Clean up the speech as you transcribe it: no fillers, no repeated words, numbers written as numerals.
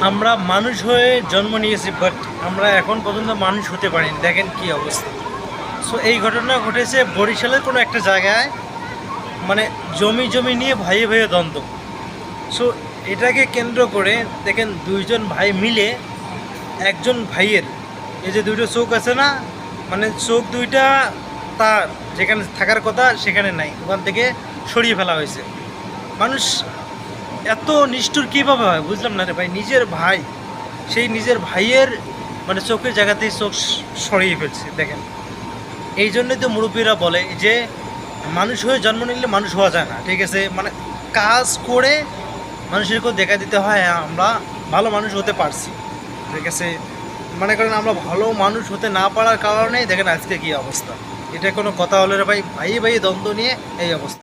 আমরা মানুষ হয়ে জন্ম নিয়েছি, বাট আমরা এখন পর্যন্ত মানুষ হতে পারিনি। দেখেন কি অবস্থা। সো এই ঘটনা ঘটেছে বরিশালের কোনো একটা জায়গায়, মানে জমি নিয়ে ভাইয়ে ভাইয়ে দ্বন্দ্ব। সো এটাকে কেন্দ্র করে দেখেন দুইজন ভাই মিলে একজন ভাইয়ের এই যে দুইটা চোখ আছে না, মানে চোখ দুইটা তার যেখানে থাকার কথা সেখানে নাই, ওখান থেকে সরিয়ে ফেলা হয়েছে। মানুষ এত নিষ্ঠুর কীভাবে হয় বুঝলাম না রে ভাই। নিজের ভাই, সেই নিজের ভাইয়ের মানে চোখের জায়গাতেই চোখ সরিয়ে ফেলছে। দেখেন এই জন্যই তো মুরব্বীরা বলে যে মানুষ হয়ে জন্ম নিলে মানুষ হওয়া যায় না, ঠিক আছে। মানে কাজ করে মানুষেরকেও দেখা দিতে হয় হ্যাঁ আমরা ভালো মানুষ হতে পারছি, ঠিক আছে। মনে করেন আমরা ভালো মানুষ হতে না পারার কারণেই দেখেন আজকে কী অবস্থা। এটা কোনো কথা হলে রে ভাই, ভাই দ্বন্দ্ব নিয়ে এই অবস্থা।